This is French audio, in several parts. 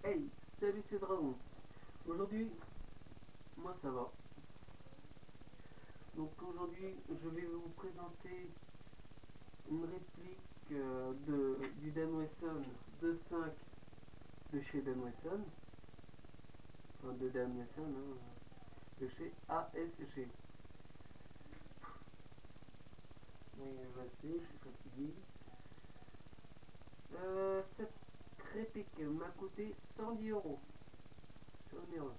Hey, salut, c'est Dragon. Aujourd'hui, moi ça va. Donc aujourd'hui, je vais vous présenter une réplique du Dan Wesson 2.5 de chez Dan Wesson. Enfin, de Dan Wesson, hein, de chez ASG. Oui, je sais, je suis fatigué. Cette réplique m'a coûté 110 €. C'est onéreux.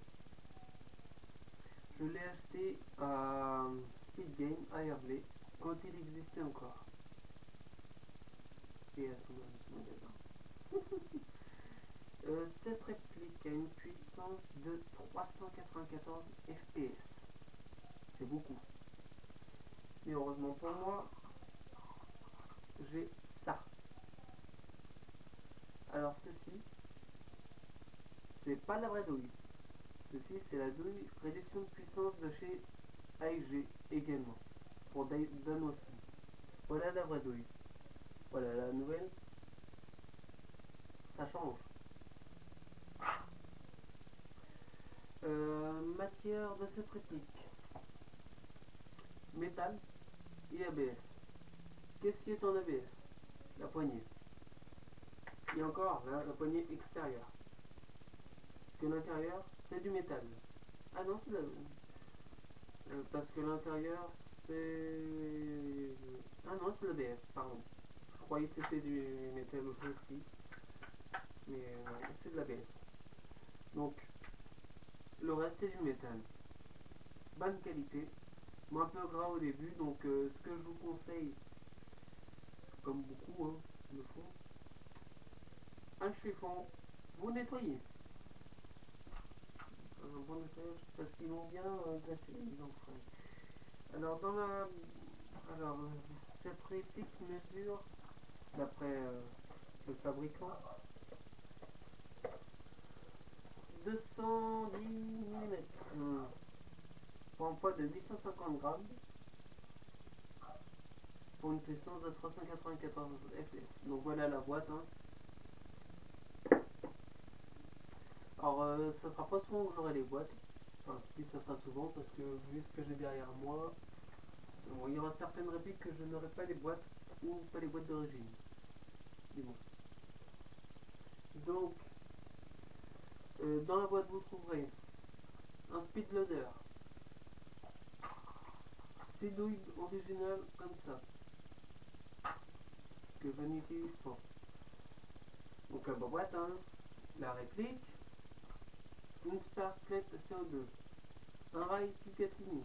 Je l'ai acheté à Speed Game à Herblay quand il existait encore. Et à son magasin. Cette réplique a une puissance de 394 FPS. C'est beaucoup. Mais heureusement pour moi, j'ai ça. Alors ceci, c'est pas la vraie douille. Ceci, c'est la douille réduction de puissance de chez AEG également. Pour Dan aussi. Voilà la vraie douille. Voilà la nouvelle. Ça change. Matière de cette réplique. Métal et ABS. Qu'est-ce qui est en ABS? La poignée. Et encore, la poignée extérieure. Parce que l'intérieur, c'est du métal. Ah non, c'est parce que l'intérieur, c'est... Ah non, c'est l'ABS, pardon. Je croyais que c'était du métal aussi. Mais ouais, c'est de l'ABS. Donc, le reste, c'est du métal. Bonne qualité. Mais un peu gras au début. Donc, ce que je vous conseille, comme beaucoup hein, le font, un chiffon, vous nettoyez. Un bon nettoyage parce qu'ils vont bien graisser les entrailles. Alors alors cette réplique mesure d'après le fabricant 210 mm pour un poids de 850 grammes pour une puissance de 394 fps. Donc voilà la boîte hein. Alors ça sera pas souvent que j'aurai les boîtes, enfin si ça sera souvent parce que vu ce que j'ai derrière moi, bon, il y aura certaines répliques que je n'aurai pas les boîtes ou pas les boîtes d'origine. Dis-moi. Donc dans la boîte vous trouverez un speed loader, 6 douilles originales comme ça que je n'utilise pas. Donc la boîte hein, la réplique, une sparklet CO2, un rail Picatinny,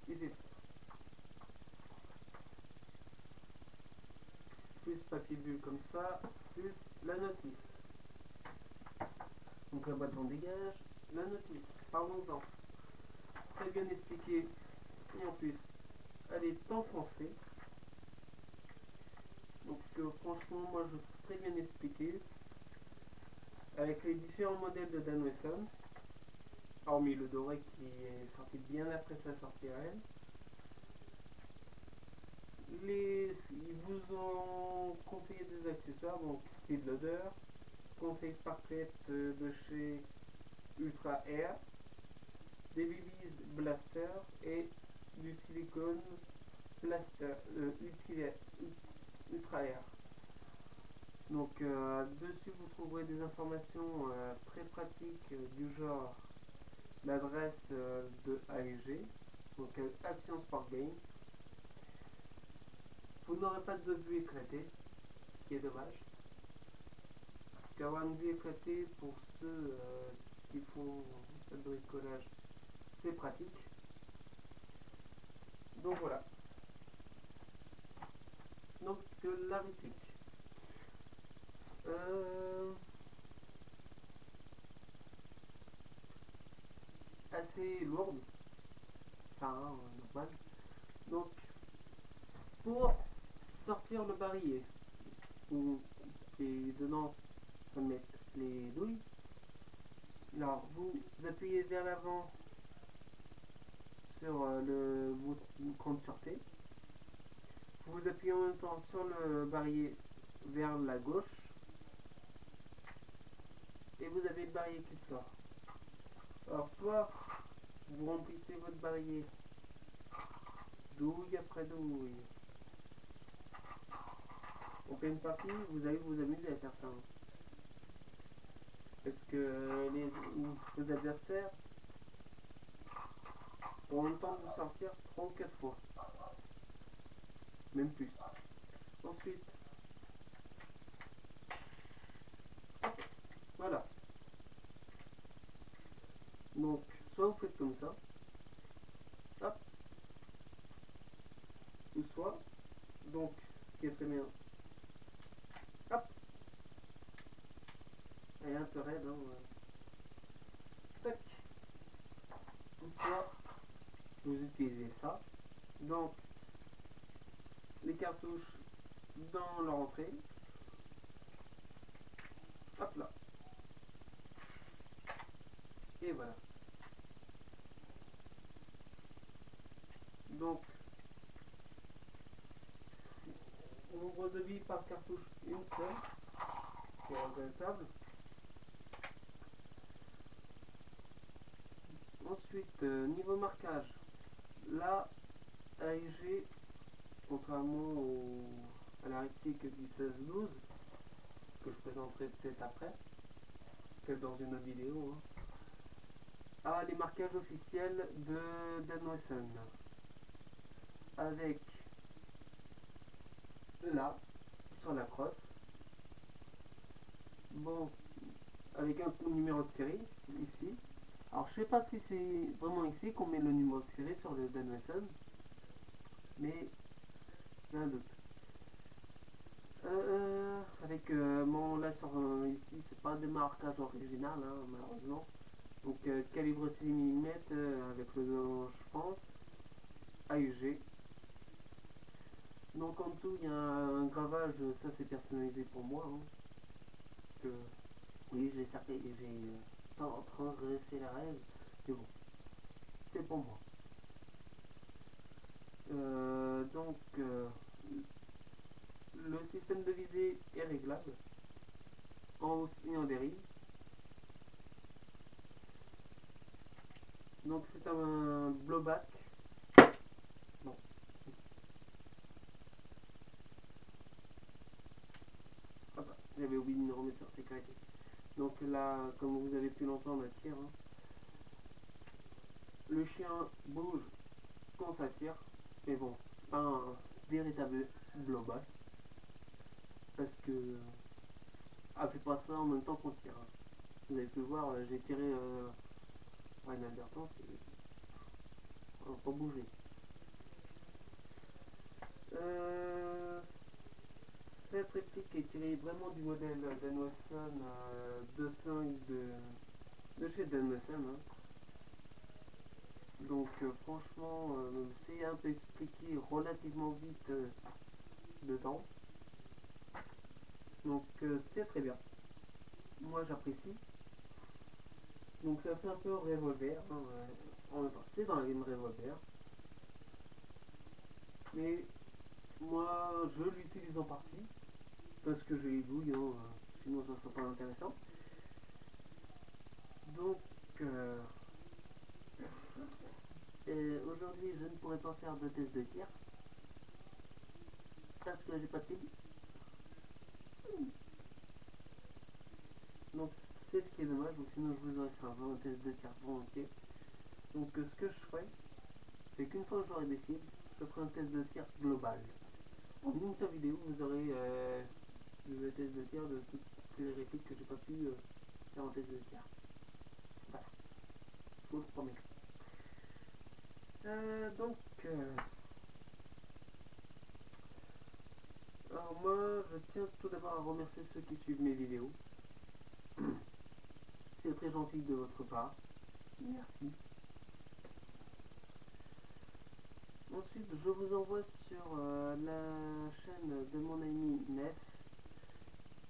ici, plus papier bulle comme ça, plus la notice. Donc la boîte on dégage, la notice, parlons-en. Très bien expliqué, et en plus, elle est enfoncée. Donc franchement, moi je trouve très bien expliqué, avec les différents modèles de Dan Wesson, hormis le doré qui est sorti bien après sa sortie à elle. Ils vous ont conseillé des accessoires, donc Speed Loader, conseil Sparklet de chez Ultra Air, des BB's Blaster et du silicone Blaster Ultra Air. Donc dessus vous trouverez des informations très pratiques du genre l'adresse de AEG, donc Action Sport Game. Vous n'aurez pas de vue éclatée, ce qui est dommage. Parce qu'avoir une vue éclatée pour ceux qui font le bricolage, c'est pratique. Donc voilà. Donc la réplique. Assez lourde. Enfin, normal. Donc, pour sortir le barillet, et dedans se mettent les douilles, alors vous appuyez vers l'avant sur le bouton de sûreté. Vous appuyez en même temps sur le barillet vers la gauche. barillet qui sort. Alors soit vous remplissez votre barillet douille après douille. En pleine partie, vous allez vous amuser à faire ça. Hein. Parce que vos adversaires auront le temps de vous sortir 3 ou 4 fois. Même plus. Ensuite, voilà. Donc, soit vous faites comme ça, hop, ou soit, donc, ce qui est très bien, hop, elle est un peu raide, hein, tac, ou soit, vous utilisez ça, donc, les cartouches dans leur entrée, hop là, et voilà. Donc, nombre de billes par cartouche, une seule, qui est regrettable. Ensuite, niveau marquage, là, AEG, contrairement à la réplique du 16-12, que je présenterai peut-être après, peut-être dans une autre vidéo, hein, a les marquages officiels de Dan Wesson, avec là, sur la crosse, bon, avec un numéro de série, ici. Alors je sais pas si c'est vraiment ici qu'on met le numéro de série sur le Dan Wesson, mais j'ai un doute. Avec bon là sur ici c'est pas de marquage original hein, malheureusement. Donc calibre 6 mm avec le je pense AUG. Donc en dessous il y a un gravage, ça c'est personnalisé pour moi. Hein, que, oui j'ai transgressé la règle, mais bon, c'est pour moi. Donc le système de visée est réglable en hausse et en dérive. Donc c'est un blowback. Bon. J'avais oublié de me remettre sur sécurité. Donc là, comme vous avez pu l'entendre, elle tire. Hein. Le chien bouge quand ça tire. Mais bon, c'est pas un véritable blowback. Parce que elle fait pas ça en même temps qu'on tire. Hein. Vous avez pu voir, j'ai tiré par inadvertance. On va pas bouger. Cette réplique est tirée vraiment du modèle Dan Wesson 2.5 de chez Dan Wesson. Hein. Donc franchement, c'est un peu expliqué relativement vite dedans. Donc c'est très bien. Moi j'apprécie. Donc ça fait un peu revolver. Hein, en même temps, c'est dans la game revolver. Mais moi je l'utilise en partie. Parce que je les douille, hein, sinon ça serait pas intéressant. Donc aujourd'hui je ne pourrais pas faire de test de tir. Parce que j'ai pas de pile. Donc c'est ce qui est dommage, ou sinon je vous aurais fait un test de tir volontiers. Donc ce que je ferai, c'est qu'une fois que j'aurai des cibles, je ferai un test de tir global. En une seule vidéo, vous aurez le test de tir de toutes les répliques que j'ai pas pu faire en test de tir. Voilà, je vous le promets. Donc, alors moi, je tiens tout d'abord à remercier ceux qui suivent mes vidéos. C'est très gentil de votre part. Merci. Ensuite, je vous envoie sur la chaîne de mon ami Nef,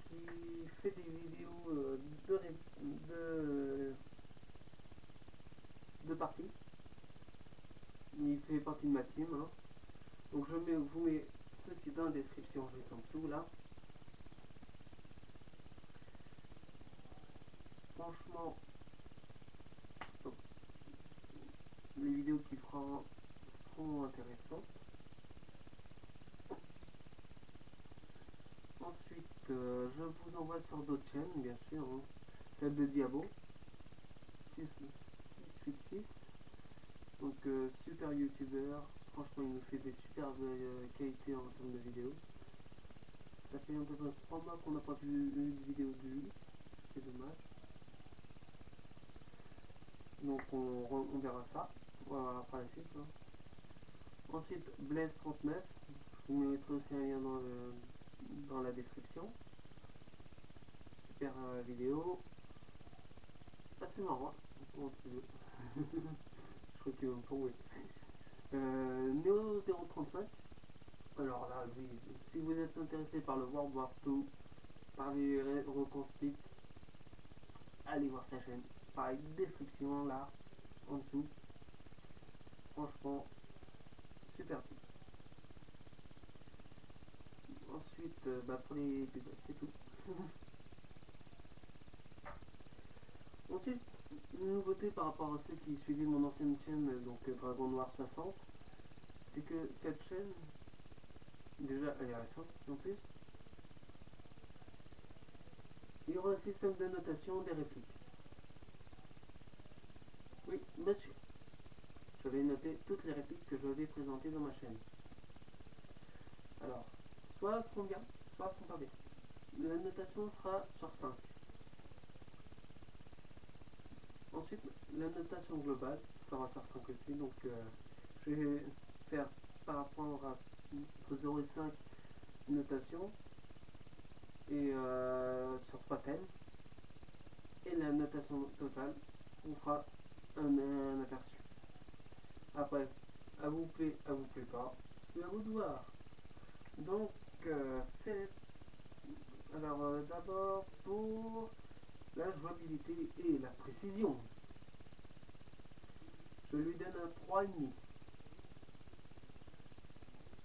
qui fait des vidéos de parties. Il fait partie de ma team. Hein. Donc je vous mets ceci dans la description juste en dessous là. franchement, les vidéos qu'il fera seront intéressantes. Ensuite, je vous envoie sur d'autres chaînes, bien sûr, hein. Celle de Diabo, 686, donc super youtubeur, franchement il nous fait des superbes qualités en termes de vidéos. Ça fait à peu près 3 mois qu'on n'a pas vu une vidéo de lui, c'est dommage. Donc on verra ça après la suite. Hein. Ensuite, Blaise39, je vous mettrai aussi un lien dans la description. Super vidéo. Assez marrant, comment tu veux. Je crois qu'il va me tomber. Neo035. Alors là, oui, si vous êtes intéressé par le World War 2, par les reconstruits, allez voir sa chaîne. Pareil, description là, en dessous. Franchement, super. Ensuite, pour les épisodes, c'est tout. Ensuite, une nouveauté par rapport à ceux qui suivaient mon ancienne chaîne, donc Dragon Noir 60, c'est que cette chaîne, déjà elle est récente en plus, il y aura un système de notation des répliques. Oui, monsieur. Je vais noter toutes les répliques que je vais présenter dans ma chaîne. Alors, soit elles seront bien, soit elles seront pas bien. La notation sera sur 5. Ensuite, la notation globale sera sur 5 aussi, donc je vais faire par rapport à entre 0 et 5 notation et sur 3 thèmes. Et la notation totale, on fera un aperçu. Après, à vous plaît pas, c'est à vous de voir. Donc, alors d'abord pour la jouabilité et la précision, je lui donne un 3,5.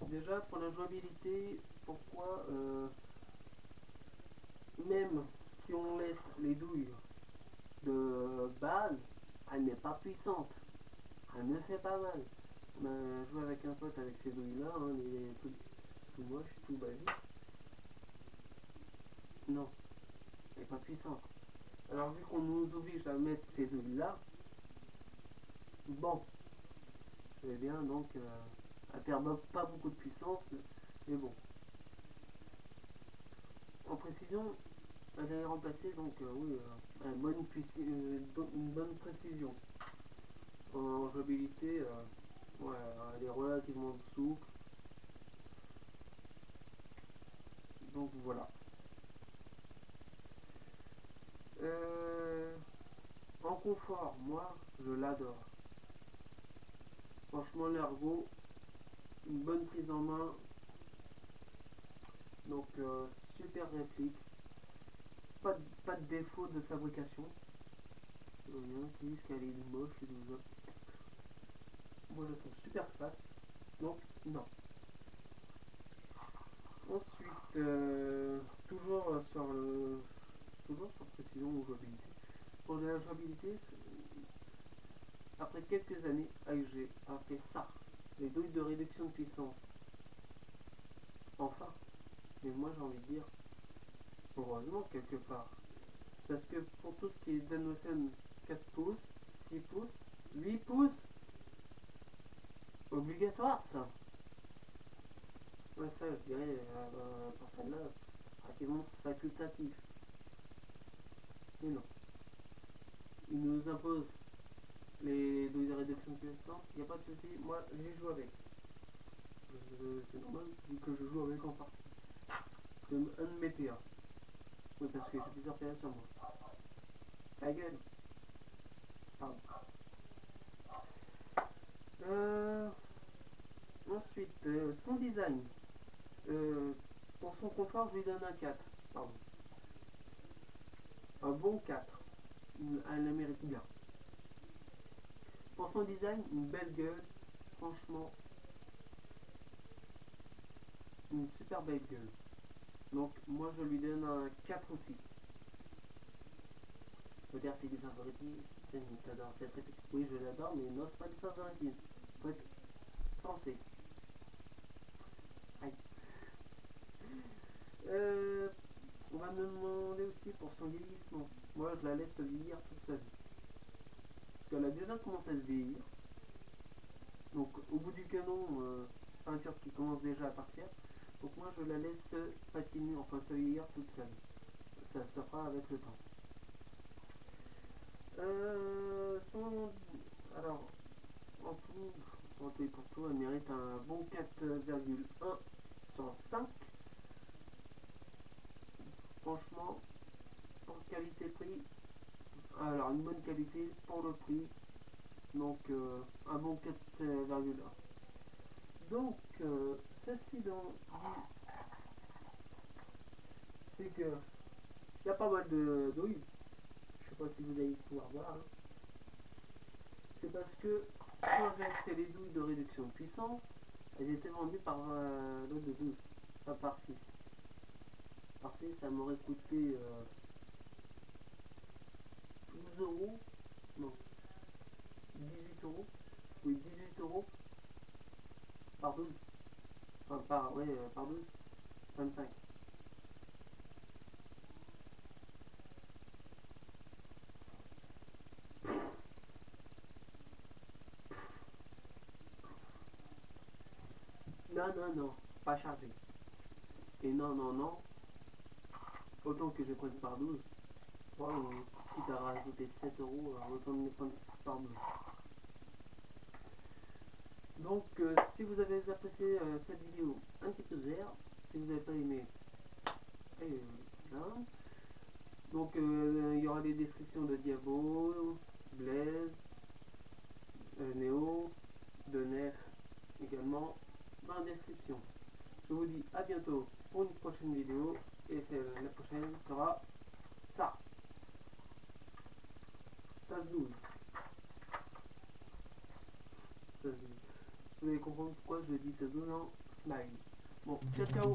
Déjà pour la jouabilité, pourquoi même si on laisse les douilles de base, elle n'est pas puissante, elle me fait pas mal. On a joué avec un pote avec ces douilles là, hein, les tout moche, tout basique. Non, elle n'est pas puissante. Alors vu qu'on nous oblige à mettre ces douilles là, bon, c'est bien donc elle perd pas beaucoup de puissance, mais bon. En précision, elle est remplacée donc oui, une bonne précision. En jouabilité, ouais, elle est relativement souple. Donc voilà. En confort, moi, je l'adore. Franchement, l'ergo, une bonne prise en main. Donc super réplique. Pas de défaut de fabrication. Il y en a qui disent qu'elle est moche et tout ça. Moi je la trouve super classe. Donc non. Ensuite, toujours sur précision ou jouabilité. Pour la jouabilité, après quelques années, AEG a fait ça. Les douilles de réduction de puissance. Enfin. Mais moi j'ai envie de dire, heureusement quelque part. Parce que pour tout ce qui est Danosen 4 pouces, 6 pouces, 8 pouces, obligatoire ça. Ouais, ça je dirais, pour celle-là, pratiquement facultatif. Mais non. Il nous impose les douilles de réduction de puissance, il n'y a pas de souci, moi j'y joue avec. C'est normal vu que je joue avec en partie. C'est un de mes PA. Oui, parce que j'ai plusieurs PA sur moi. Ta gueule. Pardon. Ensuite, son design. Pour son confort, je lui donne un 4. Pardon. Un bon 4. Elle le mérite bien. Pour son design, une belle gueule. Franchement, une super belle gueule. Donc, moi, je lui donne un 4 aussi. Je veux dire, c'est du favoritisme, t'adores cette réplique. Oui, je l'adore, mais non, c'est pas du favoritisme. Faut être sensé. Aïe. On va me demander aussi pour son vieillissement. Moi, je la laisse vieillir toute sa vie. Parce qu'elle a déjà commencé à se vieillir. Donc, au bout du canon, peinture qui commence déjà à partir. Donc, moi, je la laisse patiner, enfin se vieillir toute sa vie. Ça se fera avec le temps. Alors, en tout et pour tout, elle mérite un bon 4,1 sur 5. Franchement, pour qualité-prix, alors une bonne qualité pour le prix, donc un bon 4,1. Donc, ceci dit, c'est que il y a pas mal de douilles. Je sais pas si vous allez pouvoir voir. Hein. C'est parce que quand j'ai acheté les douilles de réduction de puissance, elles étaient vendues par lot de 12, pas par 6. Par 6, ça m'aurait coûté 12 euros, non, 18 euros, oui, 18 euros par 12, enfin par 12, 25. Non, non, non, pas chargé. Et non, non, non, autant que je prenne par 12. Bon, quitte à rajouter 7 euros, autant de les prendre par 12. Donc, si vous avez apprécié cette vidéo, un petit pouce vert. Si vous n'avez pas aimé, là. Donc, il y aura des descriptions de Diabo, Blaze, Neo, de Nef également dans la description. Je vous dis à bientôt pour une prochaine vidéo. Et la prochaine sera ça. Ça se douze. Ça se douze. Vous allez comprendre pourquoi je dis ça se douze en smile. Bon, ciao ciao.